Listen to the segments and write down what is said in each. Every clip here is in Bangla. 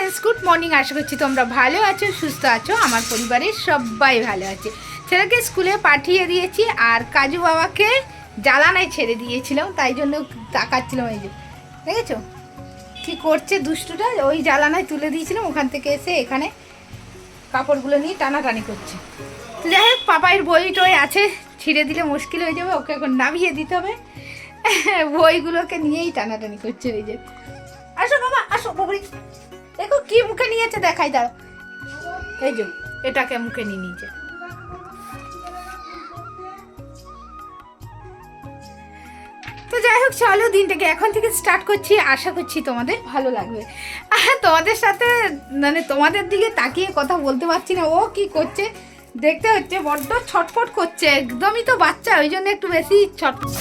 Friends, good morning. আশা করছি তোমরা ভালো আছো, সুস্থ আছো। আমার পরিবারের সবাই ভালো আছে। ছেলেকে স্কুলে পাঠিয়ে দিয়েছি আর কাজু বাবাকে জ্বালানায় ছেড়ে দিয়েছিলাম, তাই জন্য তাকাচ্ছিলাম। এই যে দেখেছো কি করছে দুষ্টুটা, ওই জ্বালানায় তুলে দিয়েছিলাম, ওখান থেকে এসে এখানে কাপড়গুলো নিয়ে টানাটানি করছে। তো যাই হোক, পাপাইয়ের বই টই আছে, ছিঁড়ে দিলে মুশকিল হয়ে যাবে, ওকে এখন নামিয়ে দিতে হবে। বইগুলোকে নিয়েই টানাটানি করছে। এই যে আসো বাবা, আসো বাবুরি, দেখো কি মুখে নিয়েছে, দেখাই দাও। এই যে এটাকে মুখে নিয়ে নিয়েছে। তো যাই হোক, চলো দিনটাকে এখন থেকে স্টার্ট করছি। আশা করছি তোমাদের ভালো লাগবে। তোমাদের সাথে মানে তোমাদের দিকে তাকিয়ে কথা বলতে পারছি না। ও কি করছে দেখতে হচ্ছে, বড্ড ছটফট করছে, একদমই তো বাচ্চা, ওই জন্য একটু বেশি ছটফট।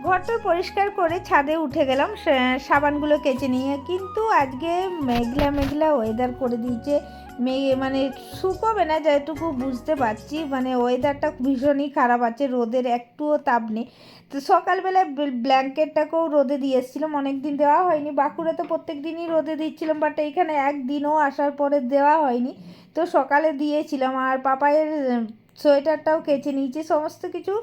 ঘরটা পরিষ্কার করে ছাদে উঠে গেলাম সাবানগুলো কেচে নিয়ে, কিন্তু আজকে মেঘলা মেঘলা ওয়েদার করে দিয়েছে। মানে শুকোবে না যেটুকু বুঝতে পারছি, মানে ওয়েদারটা ভীষণই খারাপ আছে, রোদের একটুও তাপ নেই। তো সকালবেলায় ব্ল্যাঙ্কেটটাকেও রোদে দিয়ে এসেছিলাম, অনেক দিন দেওয়া হয়নি। বাঁকুড়ে তো প্রত্যেক দিনই রোদে দিচ্ছিলাম, বাট এইখানে একদিনও আসার পরে দেওয়া হয়নি, তো সকালে দিয়েছিলাম। আর পাপায়ের সোয়েটারটাও কেচে নিয়েছি, সমস্ত কিছু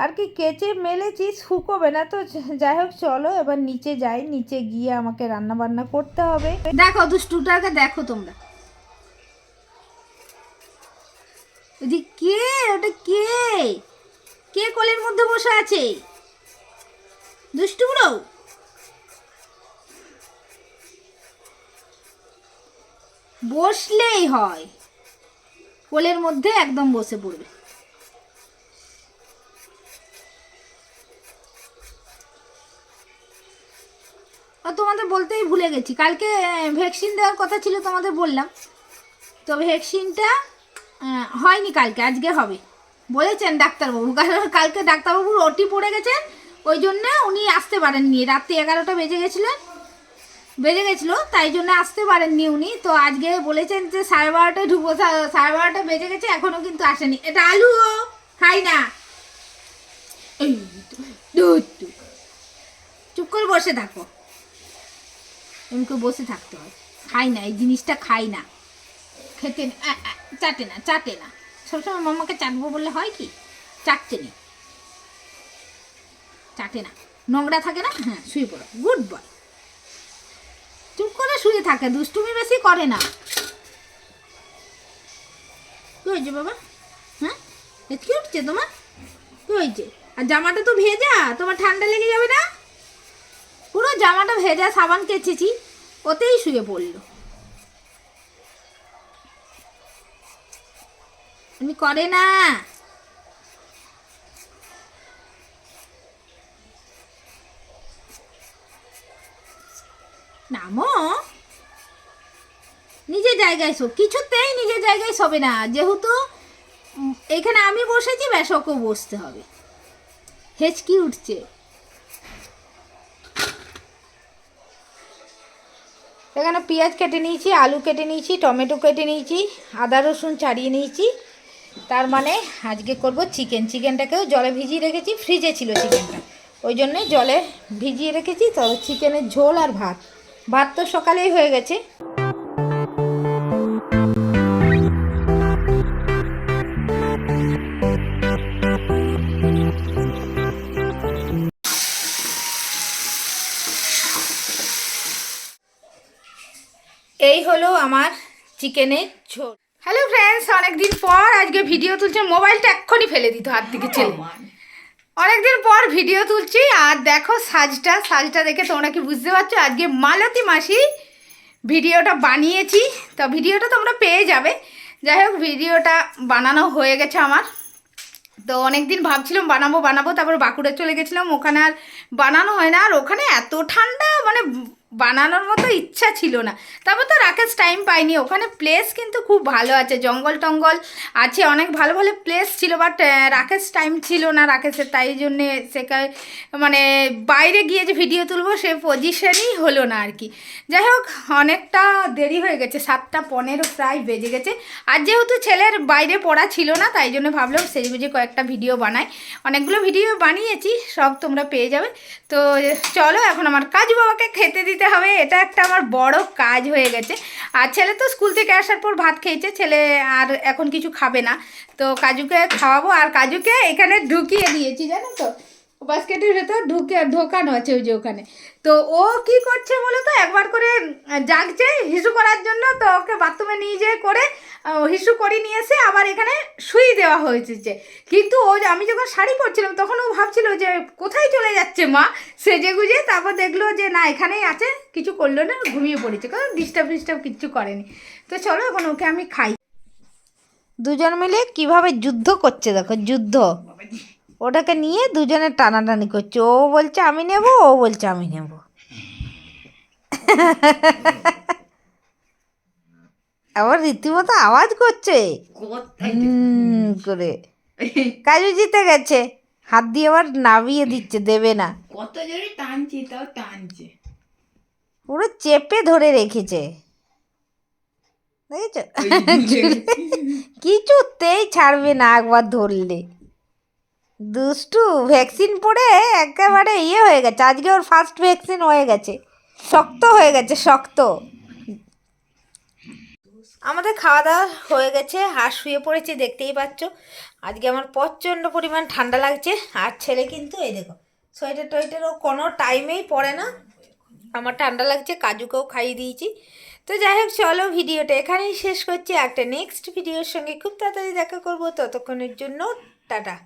আর কি কেচে মেলেছি, শুকোবে না। তো যাই হোক, চলো এবার নিচে যাই, নিচে গিয়ে আমাকে রান্না বান্না করতে হবে। দেখো দুষ্টুটাকে, দেখো তোমরা, কে ওটা, কে কে কোলের মধ্যে বসে আছে? দুষ্টু বুড়ো, বসলেই হয়, কোলের মধ্যে একদম বসে পড়বে। তোমাদের বলতেই ভুলে গেছি, কালকে ভ্যাকসিন দেওয়ার কথা ছিল, তোমাদের বললাম তো। ভ্যাকসিনটা হয়নি কালকে, আজকে হবে বলেছেন ডাক্তারবাবু। কালকে ডাক্তারবাবুর ওটি পড়ে গেছেন, ওই জন্য উনি আসতে পারেননি। রাত্রি 11টা বেজে গেছিলো, তাই জন্য আসতে পারেননি উনি। তো আজকে বলেছেন যে 12:30টায় ঢুকবো, 12:30 বেজে গেছে, এখনও কিন্তু আসেনি। এটা আলু খাই না, চুপ করে বসে থাকো, এমনি বসে থাকতে হয়। খাই না, এই জিনিসটা খাই না, খেতে চাটে না। সবসময় মামাকে চাটবো বললে হয় কি, চাটতে নেই, চাটে না, নোংরা থাকে না। হ্যাঁ, শুয়ে পড়ো, গুড বয়, চুপ করে শুয়ে থাকে, দুষ্টুমি বেশি করে না। কি হয়েছে বাবা? হ্যাঁ, কি উঠছে তোমার? কি হয়েছে? আর জামাটা তো ভেজা, তোমার ঠান্ডা লেগে যাবে না? পুরো জামাটা ভেজা, সাবান কেচেছি, ওতেই শুয়ে পড়লো। আমি করে না, নামো নিজের জায়গায় শো, কিছুতেই নিজের জায়গায় শোবে না। যেহেতু এখানে আমি বসেছি, ব্যাস ওকেও বসতে হবে। হেঁচকি উঠছে। এখানে পেঁয়াজ কেটে নিয়েছি, আলু কেটে নিয়েছি, টমেটো কেটে নিয়েছি, আদা রসুন ছাড়িয়ে নিয়েছি। তার মানে আজকে করব চিকেনটাকেও জলে ভিজিয়ে রেখেছি, ফ্রিজে ছিল চিকেনটা, ওই জন্যে জলে ভিজিয়ে রেখেছি। তো চিকেনের ঝোল আর ভাত তো সকালেই হয়ে গেছে। এই হলো আমার চিকেনের ঝোল। হ্যালো ফ্রেন্ডস, অনেকদিন পর আজকে ভিডিও তুলছি। মোবাইলটা এক্ষুনি ফেলে দিত হাত থেকে ছেলে, অনেকদিন পর ভিডিও তুলছি। আর দেখো সাজটা দেখে তোমরা কি বুঝতে পারছো, আজকে মালতী মাসি ভিডিওটা বানিয়েছি। তো ভিডিওটা তোমরা পেয়ে যাবে। যাই হোক, ভিডিওটা বানানো হয়ে গেছে আমার। তো অনেক দিন ভাবছিলাম বানাবো, তারপর বাঁকুড়া চলে গেছিলাম, ওখানে আর বানানো হয় না। আর ওখানে এত ঠান্ডা, মানে বানানোর মতো ইচ্ছা ছিল না। তারপর তো রাকেশ টাইম পাইনি। ওখানে প্লেস কিন্তু খুব ভালো আছে, জঙ্গল টঙ্গল আছে, অনেক ভালো ভালো প্লেস ছিল, বাট রাকেশ টাইম ছিল না রাকেশের, তাই জন্যে সেখানে মানে বাইরে গিয়ে যে ভিডিও তুলবো সে পজিশনই হলো না আর কি। যাই হোক, অনেকটা দেরি হয়ে গেছে, 7:15 প্রায় বেজে গেছে। আর যেহেতু ছেলের বাইরে পড়া ছিল না, তাই জন্য ভাবলাম সেই বুঝে কয়েকটা ভিডিও বানাই। অনেকগুলো ভিডিও বানিয়েছি, সব তোমরা পেয়ে যাবে। তো চলো, এখন আমার কাজু বাবাকে খেতে দিতে হবে, এটা একটা আমার বড় কাজ হয়ে গেছে। আর ছেলে তো স্কুল থেকে আসার পর ভাত খেয়েছে, ছেলে আর এখন কিছু খাবে না। তো কাজুকে খাওয়াবো, আর কাজুকে এখানে ঢুকিয়ে দিয়েছি জানো তো, বাস্কেটের ভেতর ঢোকানো আছে ওই যে ওখানে। তো ও কি করছে বলো তো, একবার করে জাগছে হিসু করার জন্য, তো ওকে বাথরুমে নিয়ে যেয়ে করে হিসু করে নিয়ে এসে আবার এখানে শুই দেওয়া হয়েছে। কিন্তু ও, আমি যখন শাড়ি পরছিলাম তখন ও ভাবছিল যে কোথায় চলে যাচ্ছে মা সেজে গুজে, তারপর দেখলো যে না এখানেই আছে, কিছু করলো না, ঘুমিয়ে পড়েছে, কারণ ডিস্টার্ব কিচ্ছু করেনি। তো চলো এখন ওকে আমি খাই। দুজন মিলে কিভাবে যুদ্ধ করছে দেখো, যুদ্ধ। ওটাকে নিয়ে দুজনে টানাটানি করছে, ও বলছে আমি নেব, ও বলছে আমি নেব। আবার রীতিমতো আওয়াজ করছে করে। কাজু জিতে গেছে, হাত দিয়ে আবার নামিয়ে দিচ্ছে, দেবে না। কত জোরে টানছি, তাও টানছে, পুরো চেপে ধরে রেখেছে, দেখেছো? কিছুতেই ছাড়বে না একবার ধরলে। দুষ্টু, ভ্যাকসিন পড়ে একেবারে ইয়ে হয়ে গেছে, আজকে ওর ফার্স্ট ভ্যাকসিন হয়ে গেছে, শক্ত হয়ে গেছে, শক্ত। আমাদের খাওয়া দাওয়া হয়ে গেছে আর শুয়ে পড়েছি, দেখতেই পাচ্ছ। আজকে আমার প্রচণ্ড পরিমাণ ঠান্ডা লাগছে, আর ছেলে কিন্তু এই দেখো সোয়েটার টোয়েটারও কোনো টাইমেই পরে না। আমার ঠান্ডা লাগছে, কাজুকেও খাইয়ে দিয়েছি। তো যাই হোক, চলো ভিডিওটা এখানেই শেষ করছি, একটা নেক্সট ভিডিওর সঙ্গে খুব তাড়াতাড়ি দেখা করবো, ততক্ষণের জন্য টাটা।